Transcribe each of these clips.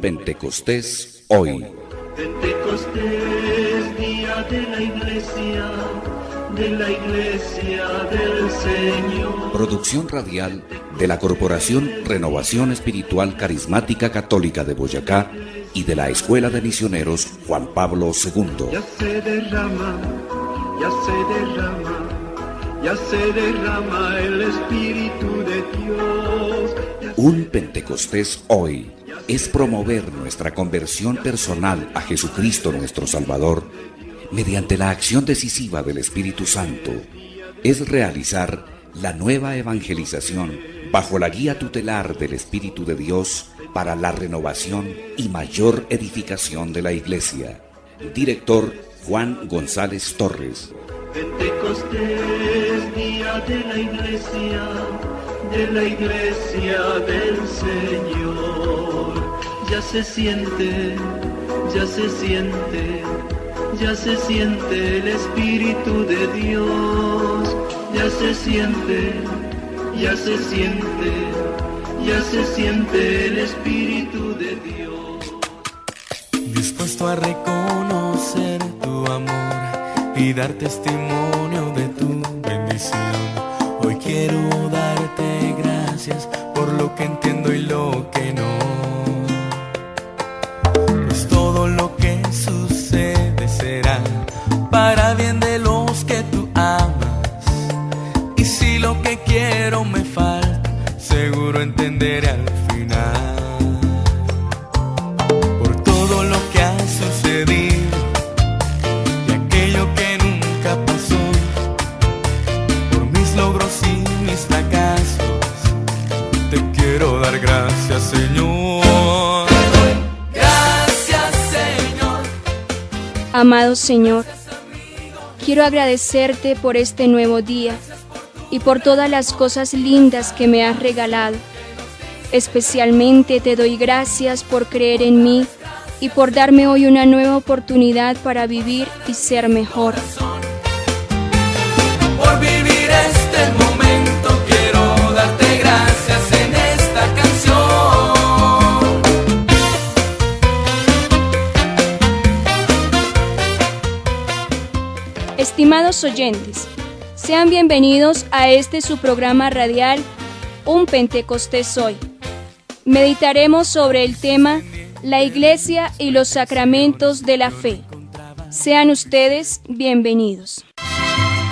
Pentecostés hoy. Pentecostés, día de la iglesia del Señor. Producción radial de la Corporación Renovación Espiritual Carismática Católica de Boyacá y de la Escuela de Misioneros Juan Pablo II. Ya se derrama, ya se derrama el Espíritu de Dios. Un Pentecostés hoy es promover nuestra conversión personal a Jesucristo nuestro Salvador mediante la acción decisiva del Espíritu Santo. Es realizar la nueva evangelización bajo la guía tutelar del Espíritu de Dios para la renovación y mayor edificación de la Iglesia. Director Juan González Torres. Pentecostés, día de la iglesia del Señor. Ya se siente el Espíritu de Dios. Ya se siente el Espíritu de Dios. Dispuesto a reconocer tu amor y dar testimonio de tu bendición. Hoy quiero darte gracias por lo que entiendo y lo que no. Pues todo lo que sucede será para bien de los que tú amas. Y si lo que quiero me falta, seguro entenderé al final. Por todo lo que ha sucedido y aquello que nunca pasó, por mis logros y mis fracasos, te quiero dar gracias, Señor. Gracias, Señor. Amado Señor, quiero agradecerte por este nuevo día y por todas las cosas lindas que me has regalado. Especialmente te doy gracias por creer en mí y por darme hoy una nueva oportunidad para vivir y ser mejor. Por vivir este momento quiero darte gracias en esta canción. Estimados oyentes, sean bienvenidos a este su programa radial, Un Pentecostés Hoy. Meditaremos sobre el tema La Iglesia y los Sacramentos de la Fe. Sean ustedes bienvenidos.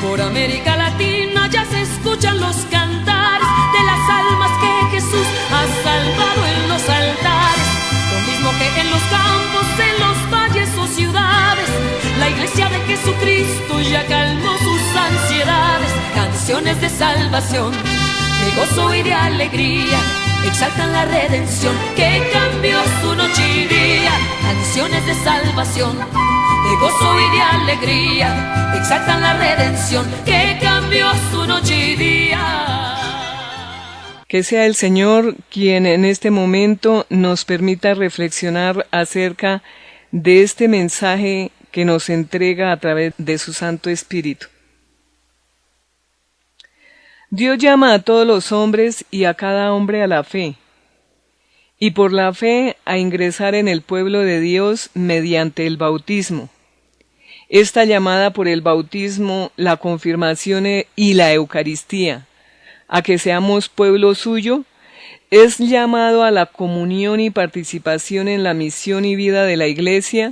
Por América Latina ya se escuchan los cantares de las almas que Jesús ha salvado en los altares. Lo mismo que en los campos, en los valles o ciudades, la iglesia de Jesucristo ya calmó sus ansiedades. Canciones de salvación, de gozo y de alegría, exaltan la redención que cambió su noche y día. Canciones de salvación, de gozo y de alegría, exaltan la redención que cambió su noche y día. Que sea el Señor quien en este momento nos permita reflexionar acerca de este mensaje que nos entrega a través de su Santo Espíritu. Dios llama a todos los hombres y a cada hombre a la fe, y por la fe a ingresar en el pueblo de Dios mediante el bautismo. Esta llamada por el bautismo, la confirmación y la Eucaristía, a que seamos pueblo suyo, es llamado a la comunión y participación en la misión y vida de la Iglesia,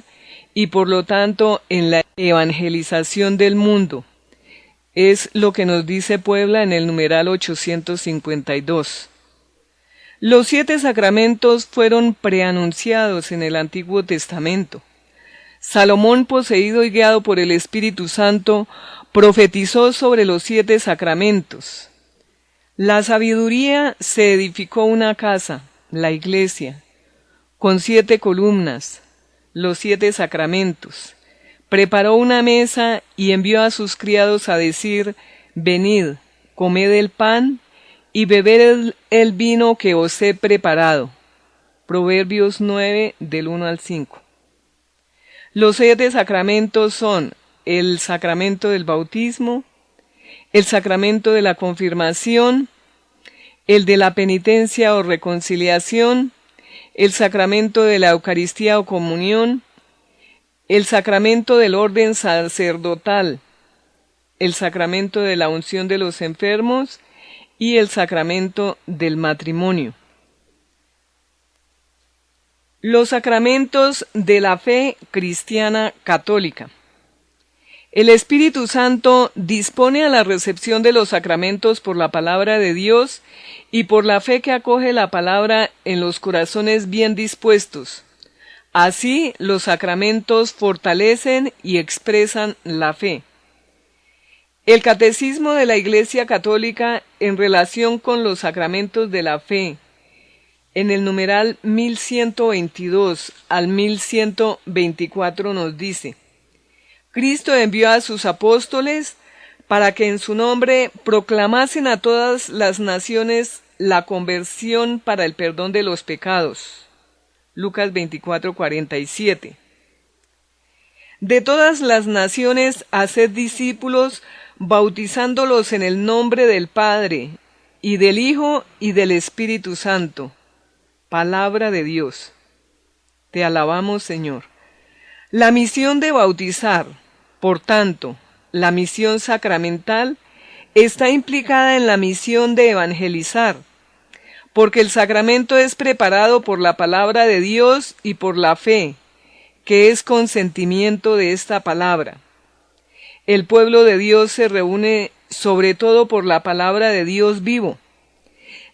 y por lo tanto en la evangelización del mundo. Es lo que nos dice Puebla en el numeral 852. Los 7 sacramentos fueron preanunciados en el Antiguo Testamento. Salomón, poseído y guiado por el Espíritu Santo, profetizó sobre los 7 sacramentos. La sabiduría se edificó una casa, la iglesia, con 7 columnas, los 7 sacramentos. Preparó una mesa y envió a sus criados a decir: venid, comed el pan y bebed el vino que os he preparado. Proverbios 9, del 1 al 5. Los 7 sacramentos son el sacramento del bautismo, el sacramento de la confirmación, el de la penitencia o reconciliación, el sacramento de la Eucaristía o comunión, el sacramento del orden sacerdotal, el sacramento de la unción de los enfermos y el sacramento del matrimonio. Los sacramentos de la fe cristiana católica. El Espíritu Santo dispone a la recepción de los sacramentos por la palabra de Dios y por la fe que acoge la palabra en los corazones bien dispuestos. Así, los sacramentos fortalecen y expresan la fe. El Catecismo de la Iglesia Católica en relación con los sacramentos de la fe, en el numeral 1122 al 1124 nos dice: Cristo envió a sus apóstoles para que en su nombre proclamasen a todas las naciones la conversión para el perdón de los pecados. Lucas 24:47. De todas las naciones haced discípulos, bautizándolos en el nombre del Padre, y del Hijo, y del Espíritu Santo. Palabra de Dios. Te alabamos, Señor. La misión de bautizar, por tanto, la misión sacramental, está implicada en la misión de evangelizar, porque el sacramento es preparado por la palabra de Dios y por la fe, que es consentimiento de esta palabra. El pueblo de Dios se reúne sobre todo por la palabra de Dios vivo.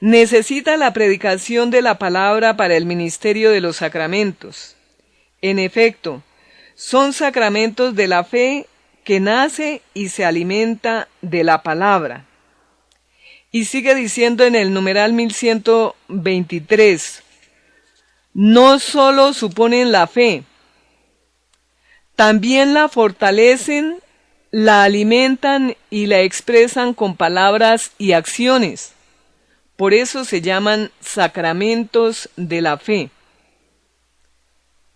Necesita la predicación de la palabra para el ministerio de los sacramentos. En efecto, son sacramentos de la fe que nace y se alimenta de la palabra. Y sigue diciendo en el numeral 1123, no solo suponen la fe, también la fortalecen, la alimentan y la expresan con palabras y acciones. Por eso se llaman sacramentos de la fe.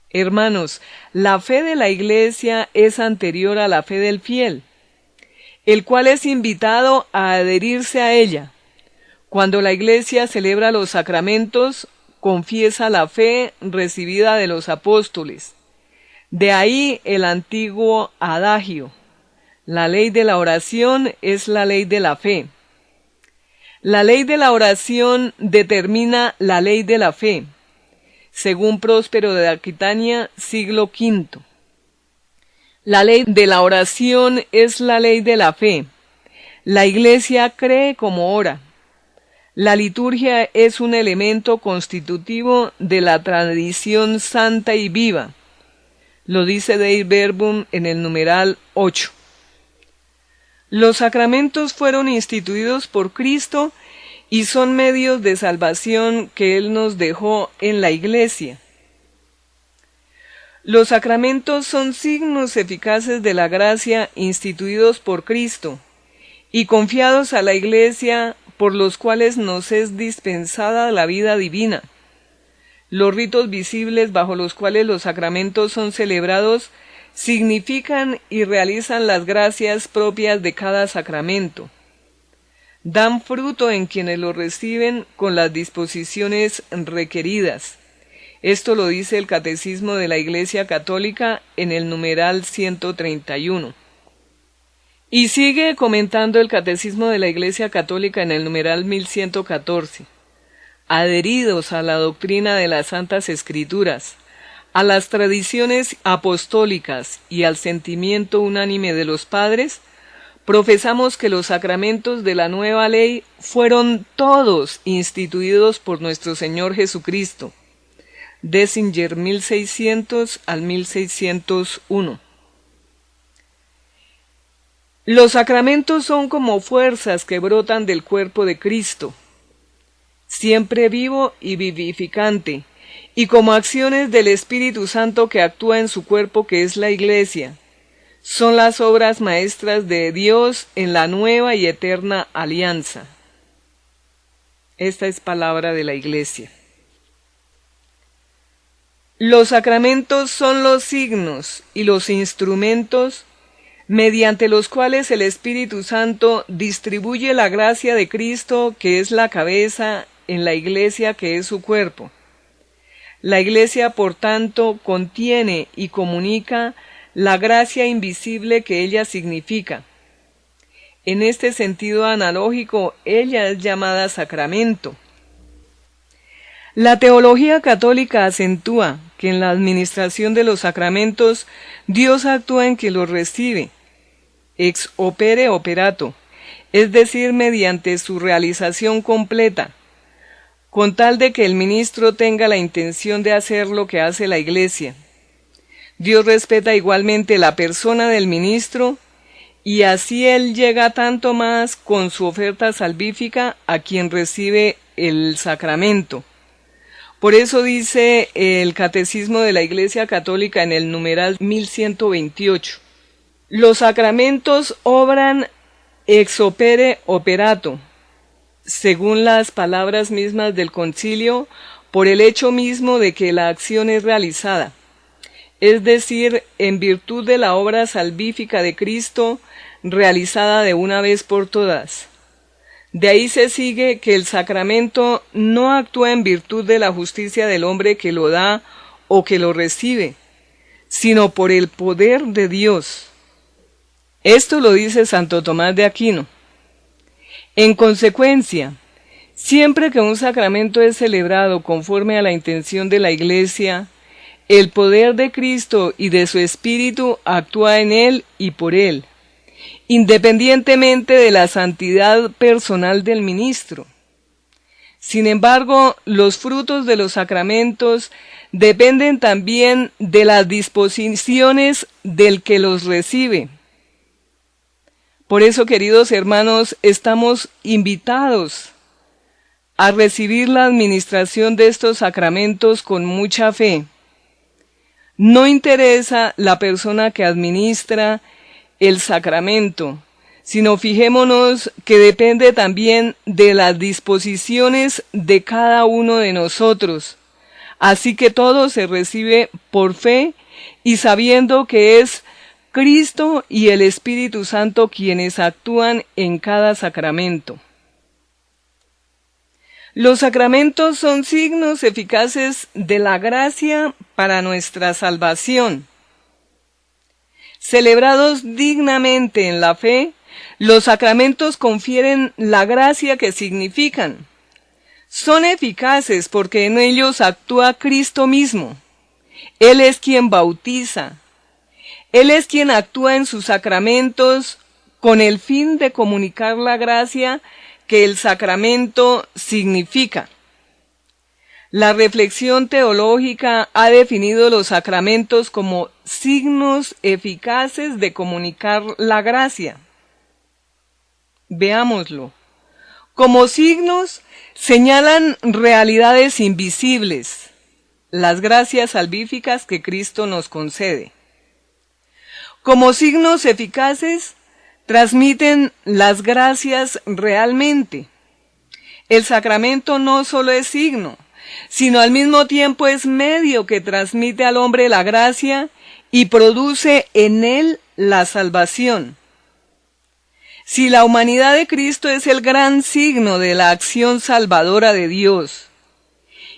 Hermanos, la fe de la Iglesia es anterior a la fe del fiel, el cual es invitado a adherirse a ella. Cuando la Iglesia celebra los sacramentos, confiesa la fe recibida de los apóstoles. De ahí el antiguo adagio: la ley de la oración es la ley de la fe. La ley de la oración determina la ley de la fe, según Próspero de Aquitania, siglo V. La ley de la oración es la ley de la fe. La Iglesia cree como ora. La liturgia es un elemento constitutivo de la tradición santa y viva. Lo dice Dei Verbum en el numeral 8. Los sacramentos fueron instituidos por Cristo y son medios de salvación que Él nos dejó en la Iglesia. Los sacramentos son signos eficaces de la gracia instituidos por Cristo y confiados a la Iglesia, por los cuales nos es dispensada la vida divina. Los ritos visibles bajo los cuales los sacramentos son celebrados significan y realizan las gracias propias de cada sacramento. Dan fruto en quienes lo reciben con las disposiciones requeridas. Esto lo dice el Catecismo de la Iglesia Católica en el numeral 131. Y sigue comentando el Catecismo de la Iglesia Católica en el numeral 1114. Adheridos a la doctrina de las Santas Escrituras, a las tradiciones apostólicas y al sentimiento unánime de los padres, profesamos que los sacramentos de la nueva ley fueron todos instituidos por nuestro Señor Jesucristo. Dessinger 1600 al 1601. Los sacramentos son como fuerzas que brotan del cuerpo de Cristo, siempre vivo y vivificante, y como acciones del Espíritu Santo que actúa en su cuerpo, que es la Iglesia. Son las obras maestras de Dios en la nueva y eterna alianza. Esta es palabra de la Iglesia. Los sacramentos son los signos y los instrumentos mediante los cuales el Espíritu Santo distribuye la gracia de Cristo, que es la cabeza, en la Iglesia, que es su cuerpo. La Iglesia, por tanto, contiene y comunica la gracia invisible que ella significa. En este sentido analógico, ella es llamada sacramento. La teología católica acentúa que en la administración de los sacramentos Dios actúa en quien los recibe, ex opere operato, es decir, mediante su realización completa, con tal de que el ministro tenga la intención de hacer lo que hace la Iglesia. Dios respeta igualmente la persona del ministro y así él llega tanto más con su oferta salvífica a quien recibe el sacramento. Por eso dice el Catecismo de la Iglesia Católica en el numeral 1128. Los sacramentos obran ex opere operato, según las palabras mismas del concilio, por el hecho mismo de que la acción es realizada, es decir, en virtud de la obra salvífica de Cristo, realizada de una vez por todas. De ahí se sigue que el sacramento no actúa en virtud de la justicia del hombre que lo da o que lo recibe, sino por el poder de Dios. Esto lo dice Santo Tomás de Aquino. En consecuencia, siempre que un sacramento es celebrado conforme a la intención de la Iglesia, el poder de Cristo y de su Espíritu actúa en él y por él, independientemente de la santidad personal del ministro. Sin embargo, los frutos de los sacramentos dependen también de las disposiciones del que los recibe. Por eso, queridos hermanos, estamos invitados a recibir la administración de estos sacramentos con mucha fe. No interesa la persona que administra el sacramento, sino fijémonos que depende también de las disposiciones de cada uno de nosotros. Así que todo se recibe por fe y sabiendo que es Cristo y el Espíritu Santo quienes actúan en cada sacramento. Los sacramentos son signos eficaces de la gracia para nuestra salvación. Celebrados dignamente en la fe, los sacramentos confieren la gracia que significan. Son eficaces porque en ellos actúa Cristo mismo. Él es quien bautiza. Él es quien actúa en sus sacramentos con el fin de comunicar la gracia que el sacramento significa. La reflexión teológica ha definido los sacramentos como signos eficaces de comunicar la gracia. Veámoslo. Como signos señalan realidades invisibles, las gracias salvíficas que Cristo nos concede. Como signos eficaces, transmiten las gracias realmente. El sacramento no solo es signo, sino al mismo tiempo es medio que transmite al hombre la gracia y produce en él la salvación. Si la humanidad de Cristo es el gran signo de la acción salvadora de Dios,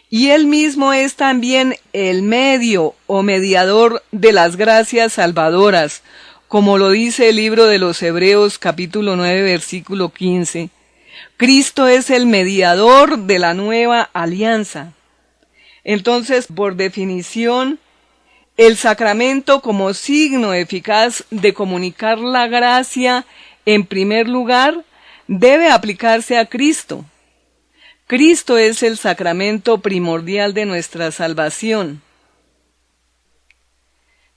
y Él mismo es también el medio o mediador de las gracias salvadoras, como lo dice el libro de los Hebreos capítulo 9 versículo 15. Cristo es el mediador de la nueva alianza. Entonces, por definición, el sacramento como signo eficaz de comunicar la gracia, en primer lugar, debe aplicarse a Cristo. Cristo es el sacramento primordial de nuestra salvación.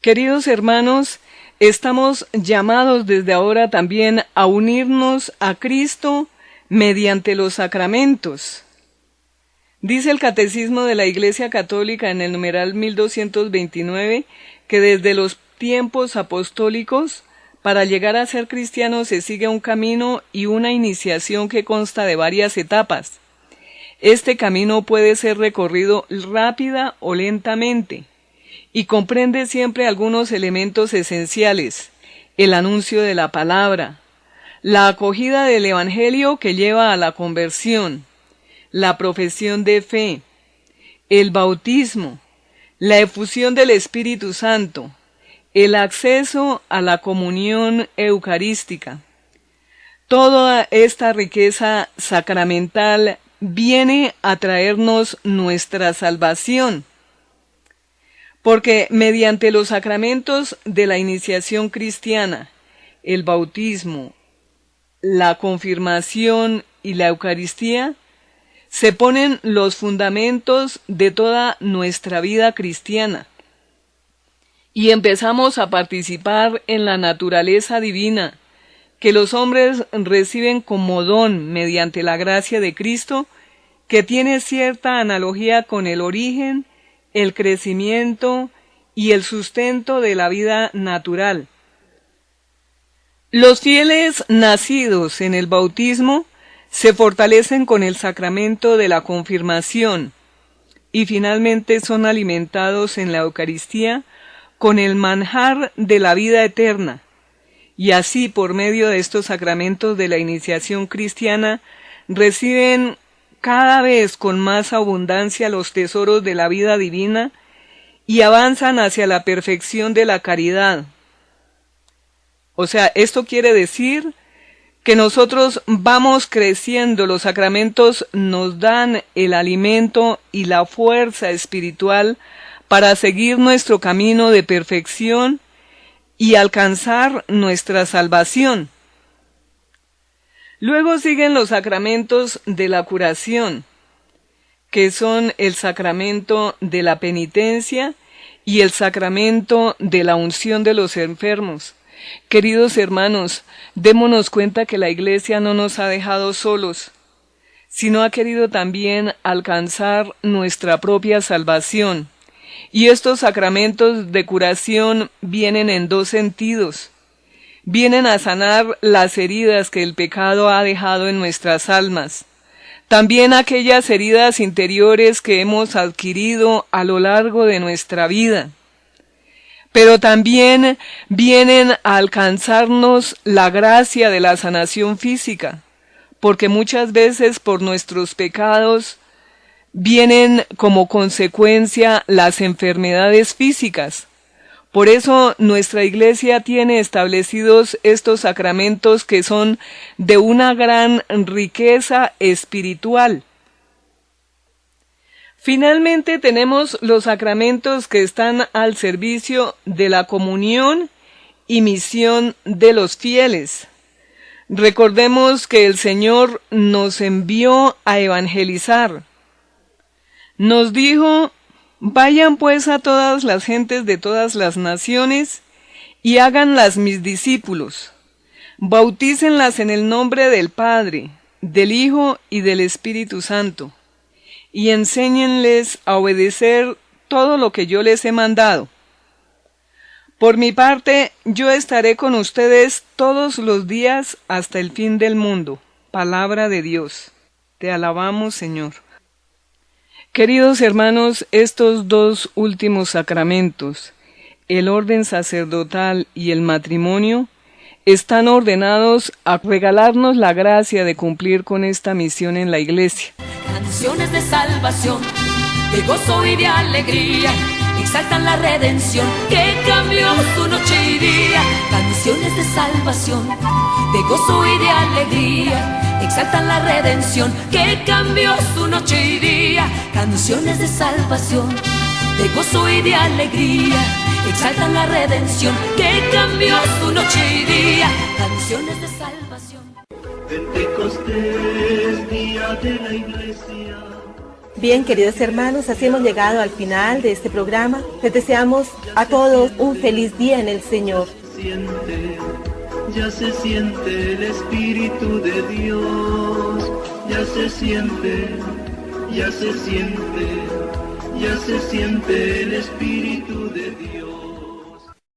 Queridos hermanos, estamos llamados desde ahora también a unirnos a Cristo mediante los sacramentos. Dice el Catecismo de la Iglesia Católica en el numeral 1229 que desde los tiempos apostólicos, para llegar a ser cristiano se sigue un camino y una iniciación que consta de varias etapas. Este camino puede ser recorrido rápida o lentamente y comprende siempre algunos elementos esenciales: el anuncio de la palabra, la acogida del Evangelio que lleva a la conversión, la profesión de fe, el bautismo, la efusión del Espíritu Santo, el acceso a la comunión eucarística. Toda esta riqueza sacramental viene a traernos nuestra salvación, porque mediante los sacramentos de la iniciación cristiana, el bautismo, la confirmación y la Eucaristía, se ponen los fundamentos de toda nuestra vida cristiana y empezamos a participar en la naturaleza divina que los hombres reciben como don mediante la gracia de Cristo, que tiene cierta analogía con el origen, el crecimiento y el sustento de la vida natural. Los fieles nacidos en el bautismo se fortalecen con el sacramento de la confirmación y finalmente son alimentados en la Eucaristía con el manjar de la vida eterna, y así por medio de estos sacramentos de la iniciación cristiana reciben cada vez con más abundancia los tesoros de la vida divina y avanzan hacia la perfección de la caridad. O sea, esto quiere decir que nosotros vamos creciendo, los sacramentos nos dan el alimento y la fuerza espiritual para seguir nuestro camino de perfección y alcanzar nuestra salvación. Luego siguen los sacramentos de la curación, que son el sacramento de la penitencia y el sacramento de la unción de los enfermos. Queridos hermanos, démonos cuenta que la Iglesia no nos ha dejado solos, sino ha querido también alcanzar nuestra propia salvación. Y estos sacramentos de curación vienen en dos sentidos. Vienen a sanar las heridas que el pecado ha dejado en nuestras almas. También aquellas heridas interiores que hemos adquirido a lo largo de nuestra vida. Pero también vienen a alcanzarnos la gracia de la sanación física, porque muchas veces por nuestros pecados vienen como consecuencia las enfermedades físicas. Por eso nuestra Iglesia tiene establecidos estos sacramentos que son de una gran riqueza espiritual. Finalmente tenemos los sacramentos que están al servicio de la comunión y misión de los fieles. Recordemos que el Señor nos envió a evangelizar. Nos dijo: vayan pues a todas las gentes de todas las naciones y háganlas mis discípulos. Bautícenlas en el nombre del Padre, del Hijo y del Espíritu Santo, y enséñenles a obedecer todo lo que yo les he mandado. Por mi parte, yo estaré con ustedes todos los días hasta el fin del mundo. Palabra de Dios. Te alabamos, Señor. Queridos hermanos, estos dos últimos sacramentos, el orden sacerdotal y el matrimonio, están ordenados a regalarnos la gracia de cumplir con esta misión en la Iglesia. Canciones de salvación, de gozo y de alegría, exaltan la redención que cambió su noche y día. Canciones de salvación, de gozo y de alegría, exaltan la redención que cambió su noche y día. Canciones de salvación, de gozo y de alegría, exaltan la redención que cambió su noche y día. Canciones de salvación. Pentecostés, día de la Iglesia. Bien, queridos hermanos, así hemos llegado al final de este programa. Les deseamos a todos un feliz día en el Señor. Ya se siente el Espíritu de Dios. Ya se siente, ya se siente, ya se siente el Espíritu de Dios.